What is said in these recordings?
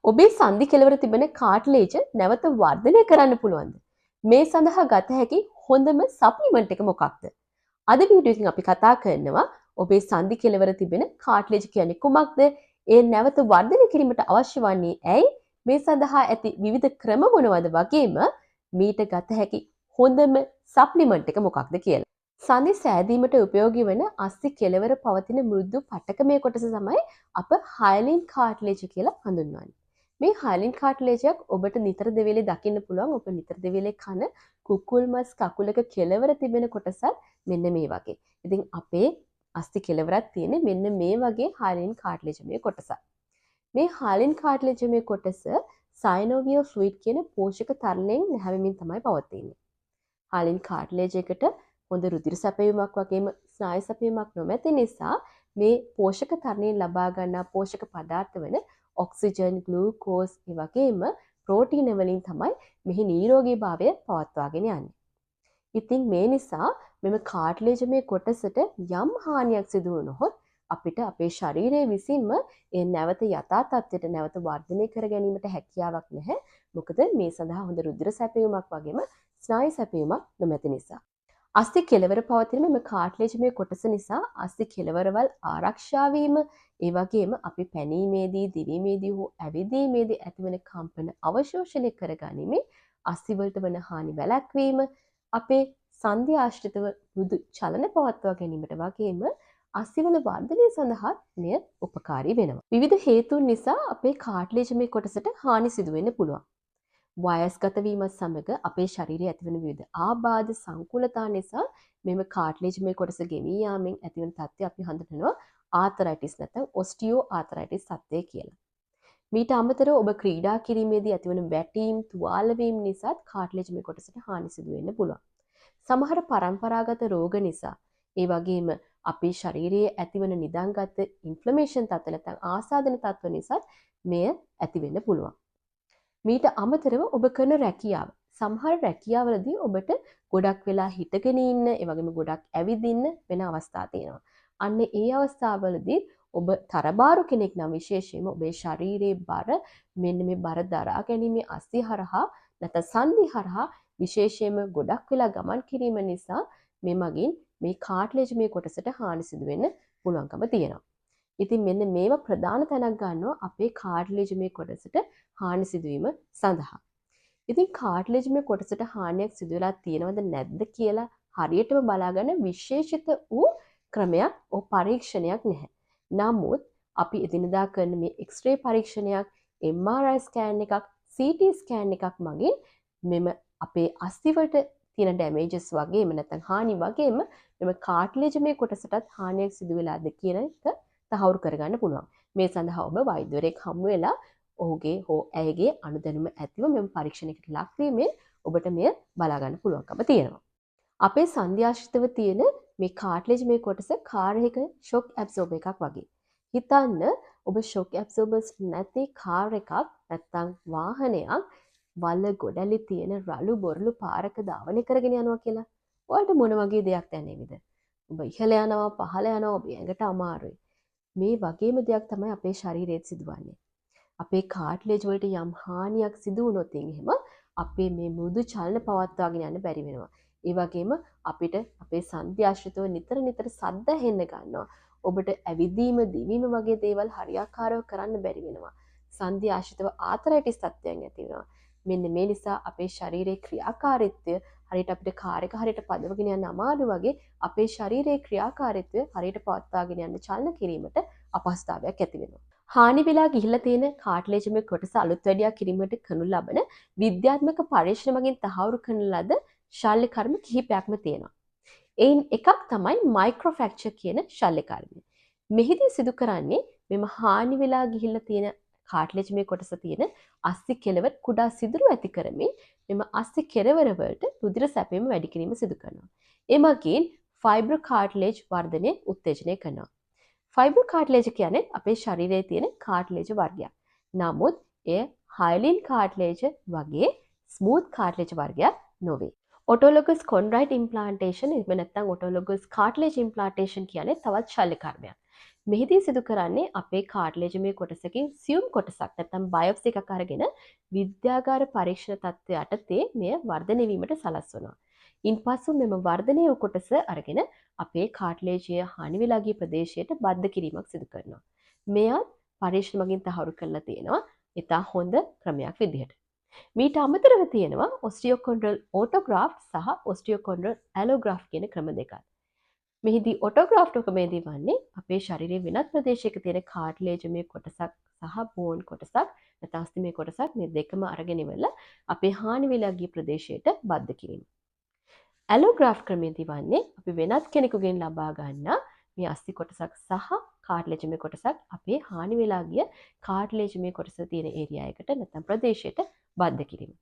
ඔබේ සන්ධි කෙළවර තිබෙන කාට්ලේජ් නැවත වර්ධනය කරන්න පුළුවන්ද? මේ සඳහා ගත හැකි හොඳම සප්ලිමන්ට් එක මොකක්ද? අද වීඩියෝ එකෙන් අපි කතා කරනවා ඔබේ සන්ධි කෙළවර තිබෙන කාට්ලේජ් කියන්නේ කුමක්ද? ඒ නැවත වර්ධනය කිරීමට අවශ්‍ය වන්නේ ඇයි? මේ සඳහා ඇති විවිධ ක්‍රම මොනවද වගේම මීට ගත හැකි හොඳම සප්ලිමන්ට් එක මොකක්ද කියලා. සන්ධි සෑදීමට උපයෝගී වන අස්ථි කෙළවර පවතින මෘදු පටකමේ කොටස තමයි අප හයලින් කාට්ලේජ් කියලා හඳුන්වන්නේ. මේ හයලින් කාට්ලේජයක් ඔබට නිතර දෙවේලේ දකින්න පුළුවන්. ඔබ නිතර දෙවේලේ කන කුකුල් මස් කකුලක කෙළවර තිබෙන කොටසත් මෙන්න මේ වගේ. ඉතින් අපේ අස්ථි කෙළවරක් තියෙන්නේ මෙන්න මේ වගේ හයලින් කාට්ලේජමේ කොටසක්. මේ හයලින් කාට්ලේජමේ කොටස සයිනෝවියල් ෆ්ලුයිඩ් කියන පෝෂක තරලයෙන් නැහැවෙමින් තමයි පවතින්නේ. හයලින් කාට්ලේජ් එකට හොඳ රුධිර සැපයීමක් වගේම ස්නායු සැපයීමක් නොමැති නිසා මේ පෝෂක තරණයෙන් ලබා ගන්නා පෝෂක පදාර්ථ වන ඔක්සිජන්, ග්ලූකෝස් ඒ වගේම ප්‍රෝටීන වලින් තමයි මෙහි නිරෝගීභාවය පවත්වාගෙන යන්නේ. ඉතින් මේ නිසා මෙම කාට්ලේජමේ කොටසට යම් හානියක් සිදු වුණොත් අපිට අපේ ශරීරය විසින්ම ඒ නැවත යථා තත්ත්වයට නැවත වර්ධනය කර ගැනීමට හැකියාවක් නැහැ. මොකද මේ සඳහා හොඳ රුධිර සැපයීමක් වගේම ස්නායු සැපයීමක් නොමැති නිසා. අස්ථි කෙළවර පවතින මෙම කාට්ලේජමේ කොටස නිසා අස්ථි කෙළවරවල් ආරක්ෂා වීම, ඒ වගේම අපි පැනීමේදී, දිවීමේදී හෝ ඇවිදීමේදී ඇතිවන කම්පන අවශෝෂණය කරගනිමින් අස්ථි වලට වන හානි වැළැක්වීම, අපේ සන්ධි ආශ්‍රිතව මෘදු චලන පවත්වා ගැනීමට වගේම අස්ථිවල වර්ධනය සඳහා මෙය උපකාරී වෙනවා. විවිධ හේතුන් නිසා අපේ කාට්ලේජමේ කොටසට හානි සිදු වෙන්න පුළුවන්. වයස්ගත වීමත් සමග අපේ ශරීරයේ ඇතිවන විවිධ ආබාධ සංකූලතා නිසා මෙම කාට්ලේජමේ කොටස ගෙවී යාමෙන් ඇතිවන තත්ත්වය අපි හඳුන්වනවා ආතරයිටිස් නැත්නම් ඔස්ටියෝ ආතරයිටිස් තත්ත්වය කියලා. මීට අමතරව ඔබ ක්‍රීඩා කිරීමේදී ඇතිවන වැටීම්, තුවාල වීම නිසාත් කාට්ලේජමේ කොටසට හානි සිදු වෙන්න පුළුවන්. සමහර පරම්පරාගත රෝග නිසා, ඒ වගේම අපේ ශරීරයේ ඇතිවන නිදන්ගත ඉන්ෆ්ලමේෂන් තත්ත්ව නැත්නම් ආසාදන තත්ත්ව නිසාත් මෙය ඇති වෙන්න පුළුවන්. මීට අමතරව ඔබ කරන රැකියාව. සමහර රැකියාවලදී ඔබට ගොඩක් වෙලා හිටගෙන ඉන්න, ඒ වගේම ගොඩක් ඇවිදින්න වෙන අවස්ථා තියෙනවා. අන්න ඒ අවස්ථාවලදී ඔබ තරබාරු කෙනෙක් නම් විශේෂයෙන්ම ඔබේ ශරීරයේ බර මෙන්න මේ බර දරා ගැනීමේ අස්ථි හරහා නැත්නම් සන්ධි හරහා විශේෂයෙන්ම ගොඩක් වෙලා ගමන් කිරීම නිසා මේ මගින් මේ කාට්ලේජමේ කොටසට හානි සිදු වෙන්න පුළුවන්කම තියෙනවා. ඉතින් මෙන්න මේවා ප්‍රධාන තැනක් ගන්නවා අපේ කාට්ලේජමේ කොටසට හානි සිදුවීම සඳහා. ඉතින් කාට්ලේජමේ කොටසට හානියක් සිදු වෙලා තියෙනවද නැද්ද කියලා හරියටම බලාගන්න විශේෂිත වූ ක්‍රමයක් ඕ පරීක්ෂණයක් නැහැ. නමුත් අපි එදිනදා කරන මේ එක්ස්රේ පරීක්ෂණයක්, MRI ස්කෑන් එකක්, CT ස්කෑන් එකක් මගින් මෙම අපේ අස්ථි වලට තියෙන ඩැමේජස් වගේම නැත්නම් හානි වගේම මෙම කාට්ලේජමේ කොටසටත් හානියක් සිදු වෙලාද කියන එක තහවුරු කරගන්න පුළුවන්. මේ සඳහා ඔබ වෛද්‍යවරයෙක් හමු වෙලා ඔහුගේ හෝ ඇයගේ අනුදැනුම ඇතිව මෙම පරීක්ෂණයකට ලක්වීමෙන් ඔබට මෙය බලා ගන්න පුළුවන්කම තියෙනවා. අපේ සන්ධි ආශ්‍රිතව තියෙන මේ කාට්ලේජමේ කොටස කාර් එකක ෂොක් ඇබ්සෝබර් එකක් වගේ. හිතන්න ඔබ ෂොක් ඇබ්සෝබර්ස් නැති කාර් එකක් නැත්නම් වාහනයක් වල ගොඩලි තියෙන රළු බොරළු පාරක ධාවනය කරගෙන යනවා කියලා. ඔයාලට මොන වගේ දෙයක් දැනෙවිද? ඔබ ඉහළ යනවා, පහළ යනවා, ඔබ ඇඟට අමාරුයි. මේ වගේම දෙයක් තමයි අපේ ශරීරයේත් සිදුවන්නේ. අපේ කාට්ලේජ් වලට යම් හානියක් සිදු වුණොත් එහෙම අපේ මේ මෘදු චලන පවත්වාගෙන යන්න බැරි වෙනවා. ඒ වගේම අපිට අපේ සන්ධි ආශ්‍රිතව නිතර සද්ද ඇහෙන්න ගන්නවා. ඔබට ඇවිදීම, දිවීම වගේ දේවල් හරියාකාරව කරන්න බැරි වෙනවා. සන්ධි ආශ්‍රිතව ආතරයිටිස් තත්ත්වයන් ඇති වෙනවා. මෙන්න මේ නිසා අපේ ශරීරයේ ක්‍රියාකාරීත්වය හරියට අපිට කාර් එක හරියට පදවගෙන යන්න අමාරු වගේ අපේ ශරීරයේ ක්‍රියාකාරීත්වය හරියට පවත්වාගෙන යන්න චලන කිරීමට අපහසුතාවයක් ඇති වෙනවා. හානි වෙලා ගිහිල්ලා තියෙන කාට්ලේජමේ කොටස අලුත් වැඩියා කිරීමට කරනු ලබන විද්‍යාත්මක පරීක්ෂණ මගින් තහවුරු කරන ලද ශල්‍ය කර්ම කිහිපයක්ම තියෙනවා. එයින් එකක් තමයි මයික්‍රොෆ්‍රැක්චර් කියන ශල්‍ය කර්මය. මෙහිදී සිදු කරන්නේ මෙම හානි වෙලා ගිහිල්ලා තියෙන කාට්ලේජමේ කොටස තියෙන අස්ථි කෙළවර කුඩා සිදුරු ඇති කරමින් මෙම අස්ථි කෙළවර වලට රුධිර සැපයීම වැඩි කිරීම සිදු කරනවා. එමගින් ෆයිබර් කාට්ලේජ් වර්ධනය උත්තේජනය කරනවා. ෆයිබර් කාට්ලේජ් කියන්නේ අපේ ශරීරයේ තියෙන කාට්ලේජ් වර්ගයක්. නමුත් එය හයලින් කාට්ලේජ් වගේ ස්මූත් කාට්ලේජ් වර්ගයක් නොවේ. ඔටෝලොගස් කොන්ඩ්‍රයිට් ඉම්ප්ලාන්ටේෂන් එහෙම නැත්නම් ඔටෝලොගස් කාට්ලේජ් ඉම්ප්ලාන්ටේෂන් කියන්නේ තවත් ශල්‍ය කර්මයක්. මෙහිදී සිදු කරන්නේ අපේ කාර්ට්ලේජමේ කොටසකින් සියුම් කොටසක් නැත්නම් බයොප්සි එකක් අරගෙන විද්‍යාගාර පරීක්ෂණ තත්ත්වය යටතේ මෙය වර්ධනය වීමට සලස්වනවා. ඉන්පසු මෙම වර්ධනය වූ කොටස අරගෙන අපේ කාර්ට්ලේජය හානි වෙලා ගිය ප්‍රදේශයට බද්ධ කිරීමක් සිදු කරනවා. මෙයත් පරීක්ෂණ මගින් තහවුරු කරලා තියෙනවා ඉතා හොඳ ක්‍රමයක් විදිහට. මීට අමතරව තියෙනවා ඔස්ටියෝකොන්ඩ්‍රල් ඕටෝග්‍රාෆ්ට් සහ ඔස්ටියෝකොන්ඩ්‍රල් ඇලෝග්‍රාෆ්ට් කියන ක්‍රම දෙකක්. මෙහිදී ඔටෝග්‍රාෆ්ට් ක්‍රමයේදී වන්නේ අපේ ශරීරයේ වෙනත් ප්‍රදේශයක තියෙන කාර්ට්ලේජමේ කොටසක් සහ බෝන් කොටසක් නැත්නම් අස්ථිමය කොටසක් මේ දෙකම අරගෙන ඉවරලා අපේ හානි වෙලා ගිය ප්‍රදේශයට බද්ධ කිරීම. ඇලෝග්‍රාෆ්ට් ක්‍රමයේදී වන්නේ අපි වෙනත් කෙනෙකුගෙන් ලබා ගන්නා මේ අස්ථි කොටසක් සහ කාර්ට්ලේජමේ කොටසක් අපේ හානි වෙලා ගිය කාර්ට්ලේජමේ කොටස තියෙන ඒරියා එකට නැත්නම් ප්‍රදේශයට බද්ධ කිරීම.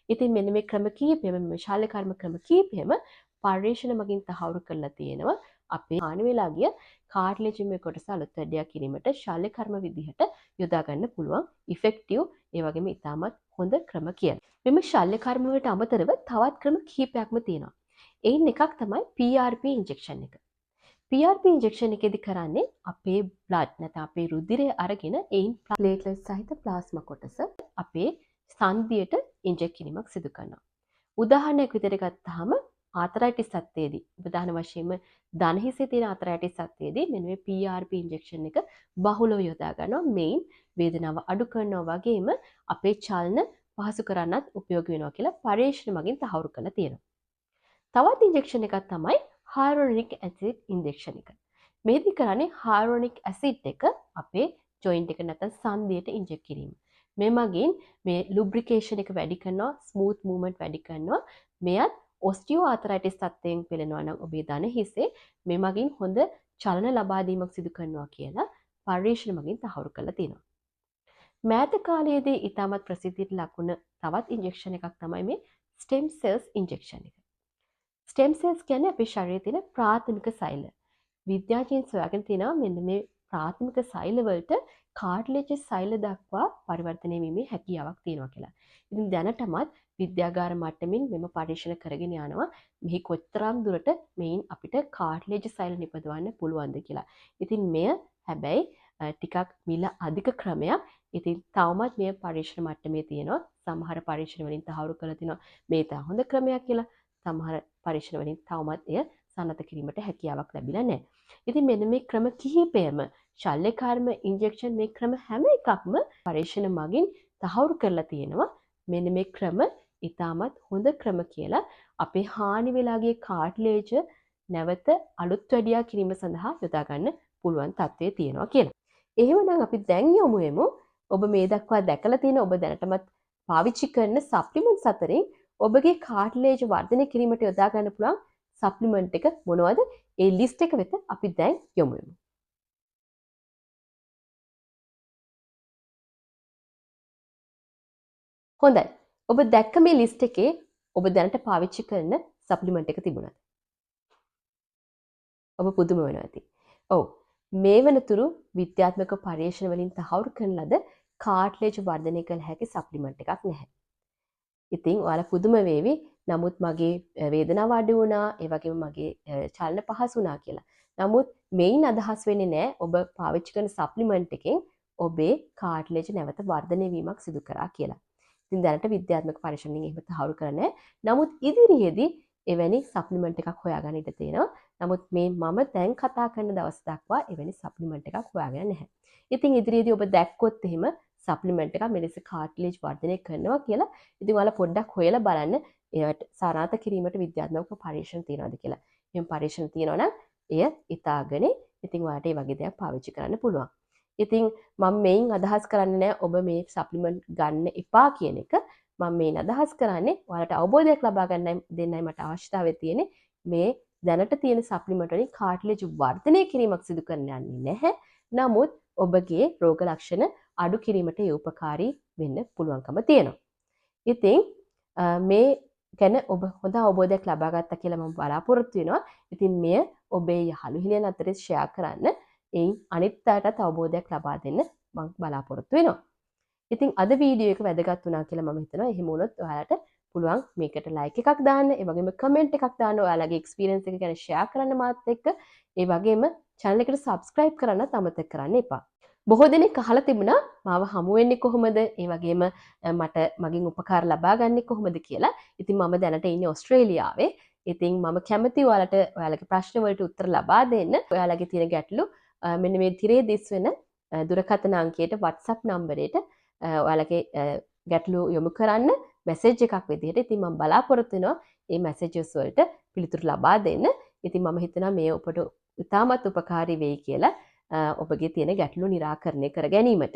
ඉතින් මෙන්න මේ ක්‍රම කීපෙම මේ ශල්‍ය කර්ම ක්‍රම කීපෙම පර්යේෂණ මගින් තහවුරු කරලා තියෙනවා අපේ හානි වෙලා ගිය කාර්ට්ලේජමේ කොටස අලුත් වැඩියා කිරීමට ශල්‍ය කර්ම විදිහට යොදා ගන්න පුළුවන් ඉෆෙක්ටිව් ඒ වගේම ඉතාමත් හොඳ ක්‍රම කියලා. මෙම ශල්‍ය කර්ම වලට අමතරව තවත් ක්‍රම කිහිපයක්ම තියෙනවා. එයින් එකක් තමයි PRP ඉන්ජෙක්ෂන් එක. PRP ඉන්ජෙක්ෂන් එකේදී කරන්නේ අපේ බ්ලඩ් නැත්නම් අපේ රුධිරය අරගෙන එයින් ප්ලේට්ලට් සහිත ප්ලාස්මා කොටස අපේ සන්ධියට ඉන්ජෙක්ට් කිරීමක් සිදු කරනවා. උදාහරණයක් විදිහට ගත්තාම ආතරයිටිස් තත්ත්වයේදී ප්‍රධාන වශයෙන්ම දණහිසේ තියෙන ආතරයිටිස් තත්ත්වයේදී මෙන්න මේ PRP ඉන්ජෙක්ෂන් එක බහුලව යොදා ගන්නවා. මේන් වේදනාව අඩු කරනවා වගේම අපේ චලන පහසු කරන්නත් උපයෝගී වෙනවා කියලා පරීක්ෂණ මගින් තහවුරු කරලා තියෙනවා. තවත් ඉන්ජෙක්ෂන් එකක් තමයි හයලුරොනික් ඇසිඩ් ඉන්ජෙක්ෂන් එක. මේදී කරන්නේ හයලුරොනික් ඇසිඩ් එක අපේ ජොයින්ට් එක නැත්නම් සන්ධියට ඉන්ජෙක්ට් කිරීම. මේ මගින් මේ ලුබ්‍රිකේෂන් එක වැඩි කරනවා, ස්මූත් මූව්මන්ට් වැඩි කරනවා. මෙයත් ඔස්ටියෝ ආතරයිටිස් තත්ත්වයෙන් පෙළෙනවා නම් ඔබේ දන හිසේ මේ මගින් හොඳ චලන ලබා දීමක් සිදු කරනවා කියලා පරීක්ෂණ මගින් තහවුරු කරලා තියෙනවා. මෑත කාලයේදී ඉතාමත් ප්‍රසිද්ධියට ලකුණ තවත් ඉන්ජෙක්ෂන් එකක් තමයි මේ ස්ටෙම් සෙල්ස් ඉන්ජෙක්ෂන් එක. ස්ටෙම් සෙල්ස් කියන්නේ අපේ ශරීරයේ තියෙන ප්‍රාථමික සෛල. විද්‍යාඥයන් සොයාගෙන තියෙනවා මෙන්න මේ ප්‍රාථමික සෛල වලට කාර්ට්ලේජ් සෛල දක්වා පරිවර්තනය වීමේ හැකියාවක් තියෙනවා කියලා. ඉතින් දැනටමත් විද්‍යාගාර මට්ටමින් මෙම පරීක්ෂණ කරගෙන යනවා. මෙහි කොතරම් දුරට මේන් අපිට කාර්ට්ලේජ් සෛල නිපදවන්න පුළුවන්ද කියලා. ඉතින් මෙය හැබැයි ටිකක් මිල අධික ක්‍රමයක්. ඉතින් තවමත් මේ පරීක්ෂණ මට්ටමේ තියෙනවා. සමහර පරීක්ෂණ වලින් තහවුරු කරලා තිනවා මේ තා හොඳ ක්‍රමයක් කියලා. සමහර පරීක්ෂණ වලින් තවමත් එය සන්නත කිරීමට හැකියාවක් ලැබිලා නැහැ. ඉතින් මෙන්න මේ ක්‍රම කිහිපයම ශල්‍ය කර්ම ඉන්ජෙක්ෂන් මේ ක්‍රම හැම එකක්ම පරීක්ෂණ මගින් තහවුරු කරලා තියෙනවා. මෙන්න මේ ක්‍රම ඉතාමත් හොඳ ක්‍රම කියලා අපේ හානි වෙලා ගිය කාර්ට්ලේජ් නැවත අලුත් වැඩියා කිරීම සඳහා යොදා ගන්න පුළුවන් තත්ත්වයේ තියෙනවා කියලා. එහෙමනම් අපි දැන් යමුෙමු ඔබ මේ දක්වා දැකලා තියෙන ඔබ දැනටමත් පාවිච්චි කරන සප්ලිමන්ට්ස් අතරින් ඔබගේ කාර්ට්ලේජ් වර්ධනය කිරීමට යොදා ගන්න පුළුවන් සප්ලිමන්ට් එක මොනවද? ඒ ලිස්ට් එක වෙත අපි දැන් යමුෙමු. හොඳයි. ඔබ දැක්ක මේ ලිස්ට් එකේ ඔබ දැනට පාවිච්චි කරන සප්ලිමන්ට් එක තිබුණාද? ඔබ පුදුම වෙනවා ඇති. ඔව්. මේ වෙනතුරු විද්‍යාත්මක පරීක්ෂණ වලින් තහවුරු කරන ලද කාර්ට්ලේජ් වර්ධනය කළ හැකි සප්ලිමන්ට් එකක් නැහැ. ඉතින් ඔයාලා පුදුම වේවි. නමුත් මගේ වේදනාව අඩු වුණා, ඒ වගේම මගේ චලන පහසු වුණා කියලා. නමුත් මේන් අදහස් වෙන්නේ නැහැ ඔබ පාවිච්චි කරන සප්ලිමන්ට් එකෙන් ඔබේ කාර්ට්ලේජ් නැවත වර්ධනය වීමක් සිදු කරා කියලා. ඉතින් දැනට විද්‍යාත්මක පරීක්ෂණ වලින් එහෙම තහවුරු කරන්නේ නැහැ. නමුත් ඉදිරියේදී එවැනි සප්ලිමන්ට් එකක් හොයාගන්න ඉඩ තියෙනවා. නමුත් මේ මම දැන් කතා කරන දවස් දක්වා එවැනි සප්ලිමන්ට් එකක් හොයාගෙන නැහැ. ඉතින් ඉදිරියේදී ඔබ දැක්කොත් එහෙම සප්ලිමන්ට් එකක් මෙලෙස කාර්ට්ලේජ් වර්ධනය කරනවා කියලා ඉතින් ඔයාලා පොඩ්ඩක් හොයලා බලන්න ඒවට සාරාත කිරීමට විද්‍යාත්මක පරීක්ෂණ තියනවාද කියලා. එහෙනම් පරීක්ෂණ තියනවා නම් එය ඉතාලගෙන ඉතින් ඔයාලට මේ වගේ දෙයක් පාවිච්චි කරන්න පුළුවන්. ඉතින් මම මේන් අදහස් කරන්නේ නැහැ ඔබ මේ සප්ලිමන්ට් ගන්න එපා කියන එක. මම මේන් අදහස් කරන්නේ ඔයාලට අවබෝධයක් ලබා ගන්නයි දෙන්නයි මට අවශ්‍යතාවය තියෙන්නේ. මේ දැනට තියෙන සප්ලිමන්ට් වලින් කාර්ට්ලේජ් වර්ධනය කිරීමක් සිදු කරන්න යන්නේ නැහැ. නමුත් ඔබගේ රෝග ලක්ෂණ අඩු කිරීමට ඒ උපකාරී වෙන්න පුළුවන්කම තියෙනවා. ඉතින් මේ ගැන ඔබ හොඳ අවබෝධයක් ලබා ගත්තා කියලා මම බලාපොරොත්තු වෙනවා. ඉතින් මෙය ඔබේ යහළු හිලියන් අතරේ ෂෙයා කරන්න. එයින් අනිත් අයටත් අවබෝධයක් ලබා දෙන්න මම බලාපොරොත්තු වෙනවා. ඉතින් අද වීඩියෝ එක වැදගත් වුණා කියලා මම හිතනවා. එහෙම වුණොත් ඔයාලට පුළුවන් මේකට ලයික් එකක් දාන්න, ඒ වගේම කමෙන්ට් එකක් දාන්න, ඔයාලගේ එක්ස්පීරියන්ස් එක ගැන ෂෙයා කරන්න මාත් එක්ක. ඒ වගේම channel එකට subscribe කරන්නත් අමතක කරන්න එපා. බොහෝ දෙනෙක් අහලා තිබුණා මාව හමු වෙන්නේ කොහොමද? ඒ වගේම මට මගෙන් උපකාර ලබා ගන්නේ කොහොමද කියලා. ඉතින් මම දැනට ඉන්නේ ඕස්ට්‍රේලියාවේ. ඉතින් මම කැමති ඔයාලට ඔයාලගේ ප්‍රශ්න වලට උත්තර ලබා දෙන්න. ඔයාලගේ තියෙන ගැටලු මෙන්න මේ තිරේ දිස් වෙන දුරකථන අංකයට WhatsApp නම්බරයට ඔයාලගේ ගැටලු යොමු කරන්න මැසේජ් එකක් විදිහට. ඉතින් මම බලාපොරොත්තු වෙනවා මේ මැසේජස් වලට පිළිතුරු ලබා දෙන්න. ඉතින් මම හිතනවා මේ ඔබට ඉතාමත් උපකාරී වෙයි කියලා ඔබගේ තියෙන ගැටලු निराකරණය කර ගැනීමට.